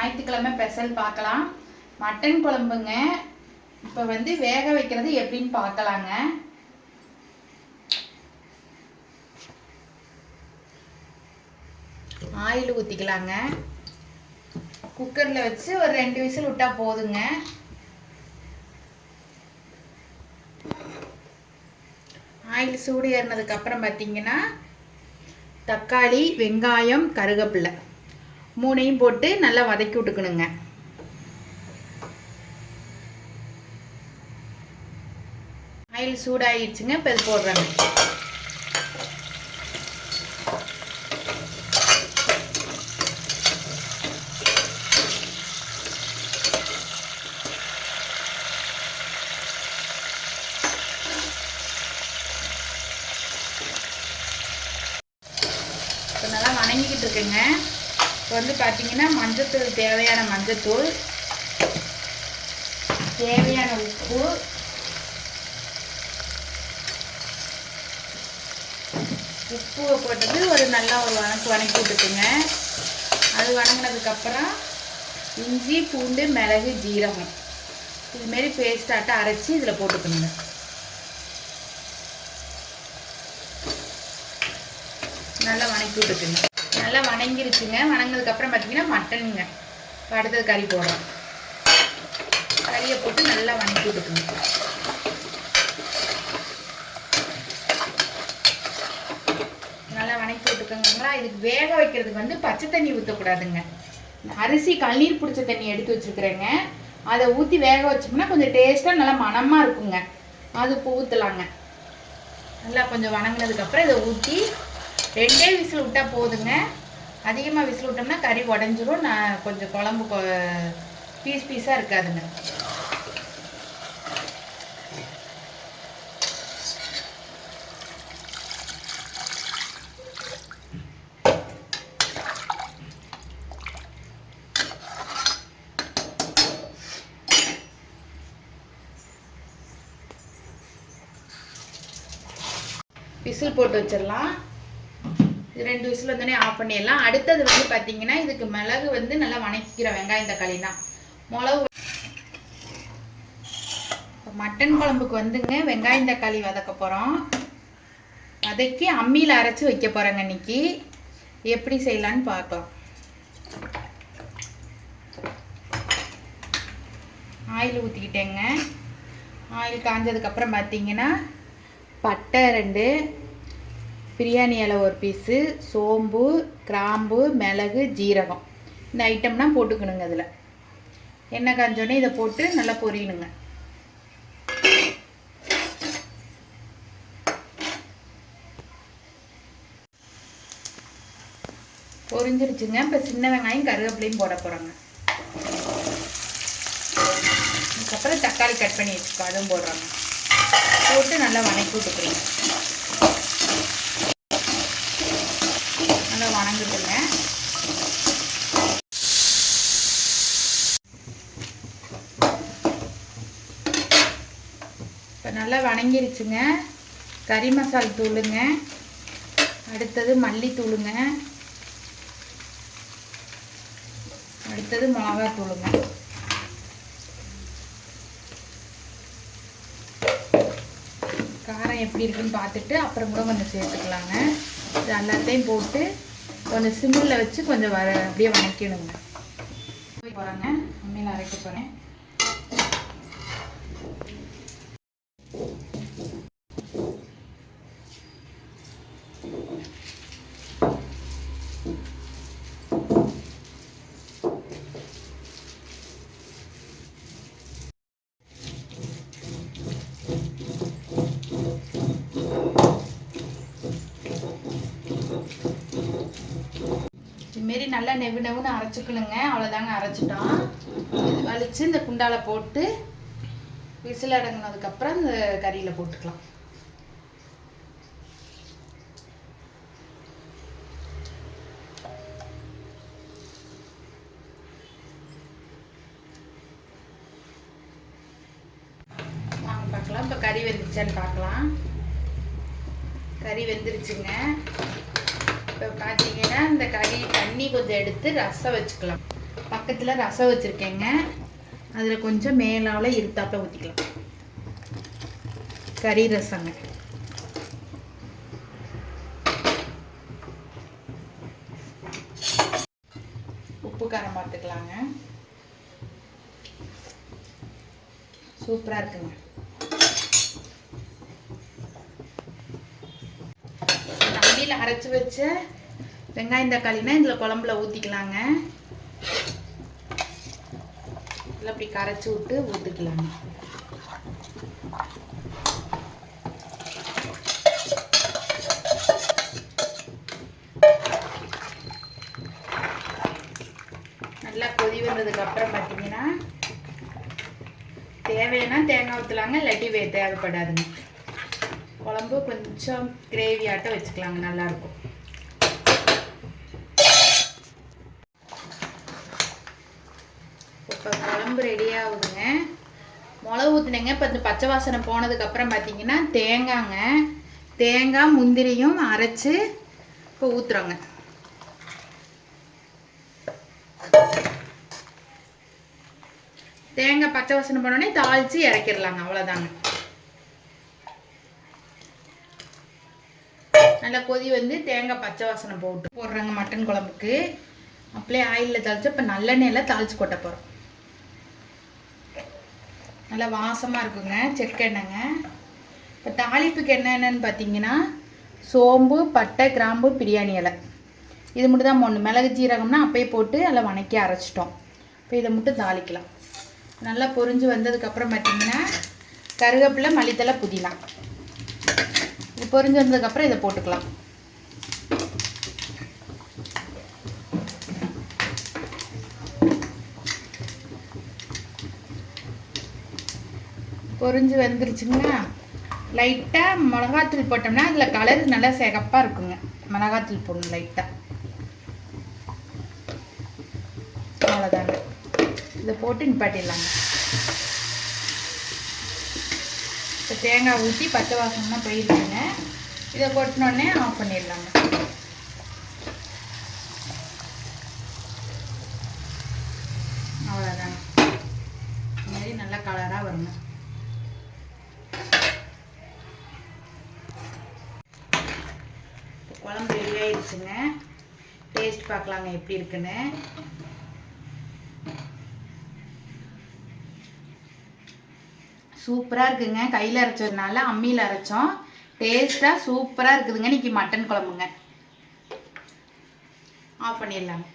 ஞாயிற்றுக்கிழமை ஸ்பெஷல் பார்க்கலாம். மட்டன் குழம்புங்க. இப்போ வந்து வேக வைக்கிறது எப்படின்னு பார்க்கலாங்க. ஆயில் ஊற்றிக்கலாங்க. குக்கரில் வச்சு ஒரு 2 விசில் விட்டால் போதுங்க. ஆயில் சூடு ஏறினதுக்கப்புறம் பார்த்தீங்கன்னா தக்காளி, வெங்காயம், கருவேப்பிலை 3ஐயும் போட்டு நல்லா வதக்கி விட்டுக்கணுங்க. ஆயில் சூடாகிடுச்சுங்க. இப்போ இது போடுறேங்க. இப்போ நல்லா வணங்கிக்கிட்டு இருக்குங்க. இப்போ வந்து பார்த்தீங்கன்னா மஞ்சத்தூள், தேவையான மஞ்சத்தூள், தேவையான உப்பு, உப்பு போட்டது ஒரு நல்லா ஒரு வணக்கி விட்டுக்குங்க. அது வணங்கினதுக்கப்புறம் இஞ்சி, பூண்டு, மிளகு, ஜீரகம் இதுமாரி பேஸ்டாட்டம் அரைச்சி இதில் போட்டுக்கணுங்க. நல்லா வணக்கி விட்டுக்குங்க. நல்லா வணங்கிருச்சுங்க. வணங்கினதுக்கப்புறம் பார்த்தீங்கன்னா மட்டனுங்க. இப்போ அடுத்தது கறி போடுறோம். கறியை போட்டு நல்லா வணக்கி விட்டுக்குங்க. நல்லா வணக்கி விட்டுக்கோங்களா. இதுக்கு வேக வைக்கிறதுக்கு வந்து பச்சை தண்ணி ஊற்றக்கூடாதுங்க. அரிசி கண்ணீர் பிடிச்ச தண்ணி எடுத்து வச்சுருக்குறேங்க. அதை ஊற்றி வேக வச்சோம்னா கொஞ்சம் டேஸ்ட்டாக நல்லா மணமாக இருக்குங்க. அது இப்போ ஊற்றலாங்க. நல்லா கொஞ்சம் வணங்கினதுக்கப்புறம் இதை ஊற்றி 2 விசில் விட்டால் போதுங்க. அதிகமாக விசில் விட்டோம்னா கறி உடஞ்சிரும். நான் கொஞ்சம் குழம்பு பீஸ் பீஸாக இருக்காதுங்க. விசில் போட்டு வச்சிடலாம். 2 விசில் வந்தோடனே ஆஃப் பண்ணிடலாம். அடுத்தது வந்து பார்த்தீங்கன்னா இதுக்கு மிளகு வந்து நல்லா வணக்கிக்கிற வெங்காயம், தக்காளி தான். மிளகு மட்டன் குழம்புக்கு வந்துங்க வெங்காயம், தக்காளி வதக்க போகிறோம். வதக்கி அம்மியில் அரைச்சி வைக்க போகிறேங்க. இன்னைக்கு எப்படி செய்யலான்னு பார்க்கலாம். ஆயில் ஊற்றிக்கிட்டேங்க. ஆயில் காஞ்சதுக்கப்புறம் பார்த்தீங்கன்னா பட்டை 2, பிரியாணி இலை 1 பீஸு, சோம்பு, கிராம்பு, மிளகு, ஜீரகம் இந்த ஐட்டம்லாம் போட்டுக்கணுங்க. அதில் எண்ணெய் காஞ்சோடனே இதை போட்டு நல்லா பொரியணுங்க. பொரிஞ்சிருச்சுங்க. இப்போ சின்ன வெங்காயம், கருவேப்பிலையும் போட போகிறோங்க. அதுக்கப்புறம் தக்காளி கட் பண்ணி வச்சுக்கோ, அதுவும் போடுறோங்க. போட்டு நல்லா வணக்கி விட்டுக்கிறீங்க. நல்லா வணங்குதுங்க. இப்போ நல்லா வணங்கிருச்சுங்க. கறி மசால் தூளுங்க. அடுத்தது மல்லித்தூளுங்க. அடுத்தது மிளகாத்தூளுங்க. காரம் எப்படி இருக்குன்னு பார்த்துட்டு அப்புறம் கூட கொஞ்சம் சேர்த்துக்கலாங்க. இது எல்லாத்தையும் போட்டு கொஞ்சம் சிம்மில் வச்சு கொஞ்சம் அப்படியே வணக்கணுங்க. போகிறேங்க. அம்மியில் அரைக்க போகிறேன். இதுமாரி நல்லா நெவுன்னு அரைச்சிக்கணுங்க. அவ்வளோதாங்க, அரைச்சிட்டோம். வலிச்சு இந்த குண்டால போட்டு விசில் அடங்கினதுக்கப்புறம் இந்த கறியில் போட்டுக்கலாம். வாங்க பார்க்கலாம். இப்போ கறி வெந்துருச்சான்னு பார்க்கலாம். கறி வெந்துருச்சுங்க. இப்போ பார்த்தீங்கன்னா இந்த கறி தண்ணி கொஞ்சம் எடுத்து ரசம் வச்சுக்கலாம். பக்கத்தில் ரசம் வச்சுருக்கேங்க, அதில் கொஞ்சம் மேலாவில் இருத்தாப்பில் ஊற்றிக்கலாம். கறி ரசங்க. உப்பு காரம் பார்த்துக்கலாங்க. சூப்பராக இருக்குங்க. அம்மியில் அரைச்சி வச்ச வெங்காயம் தக்காளினா இதில் குழம்புல ஊற்றிக்கலாங்க. இதில் அப்படி கரைச்சி விட்டு ஊற்றிக்கலாங்க. நல்லா கொதி வந்ததுக்கு அப்புறம் பார்த்தீங்கன்னா தேவைன்னா தேங்காய் ஊற்றலாங்க, இல்லாட்டி தேவைப்படாதுங்க. குழம்பு கொஞ்சம் கிரேவி ஆட்டம் வச்சுக்கலாங்க, நல்லாயிருக்கும். இப்போ குழம்பு ரெடியாகுதுங்க. மிளகு ஊற்றுனேங்க. இப்போ இந்த பச்சை வாசனை போனதுக்கப்புறம் பார்த்தீங்கன்னா தேங்காய் முந்திரியும் அரைச்சி இப்போ ஊற்றுறோங்க. தேங்காய் பச்சை வாசனை போனோடனே தாளித்து இறக்கிடலாங்க, அவ்வளோதாங்க. நல்லா கொதி வந்து தேங்காய் பச்சை வாசனை போடுறாங்க மட்டன் குழம்புக்கு. அப்படியே ஆயிலில் தாளித்து இப்போ நல்லெண்ணெயில் தாளித்து கொட்ட போகிறோம். நல்லா வாசமாக இருக்குங்க, செக்கெண்ணெய்ங்க. இப்போ தாளிப்புக்கு என்னென்னு பார்த்தீங்கன்னா சோம்பு, பட்டை, கிராம்பு, பிரியாணி இலை, இது மட்டும் தான் போடணும். மிளகு ஜீரகம்னா அப்பயே போட்டு அதில் வணக்கி அரைச்சிட்டோம். இப்போ இதை மட்டும் தாளிக்கலாம். நல்லா பொரிஞ்சு வந்ததுக்கப்புறம் பார்த்தீங்கன்னா கருவேப்பிலை, மல்லித்தலை, புதினா. இது பொரிஞ்சு வந்ததுக்கப்புறம் இதை போட்டுக்கலாம். பொரிஞ்சு வந்துருச்சுங்களா. லைட்டாக மிளகாத்தூள் போட்டோம்னா அதில் கலர் நல்லா சிகப்பாக இருக்குங்க. மிளகாத்தூள் போடணும் லைட்டாக, அவ்வளோதாங்க. இதை போட்டு நிப்பாட்டிடலாங்க. இப்போ தேங்காய் ஊற்றி பச்சை வாசம்லாம் போயிடுச்சுங்க. இதை கொட்டினோடனே ஆஃப் பண்ணிடலாங்க. அவ்வளோதாங்க. இந்த மாதிரி நல்லா கலராக வருங்க. குழம்பு ரெடி ஆயிடுச்சுங்க. டேஸ்ட் பார்க்கலாங்க எப்படி இருக்குன்னு. சூப்பராக இருக்குங்க. கையில் அரைச்சதுனால அம்மியில் அரைச்சோம். டேஸ்ட்டாக சூப்பராக இருக்குதுங்க. இன்றைக்கி மட்டன் குழம்புங்க. ஆஃப் பண்ணிடலாங்க.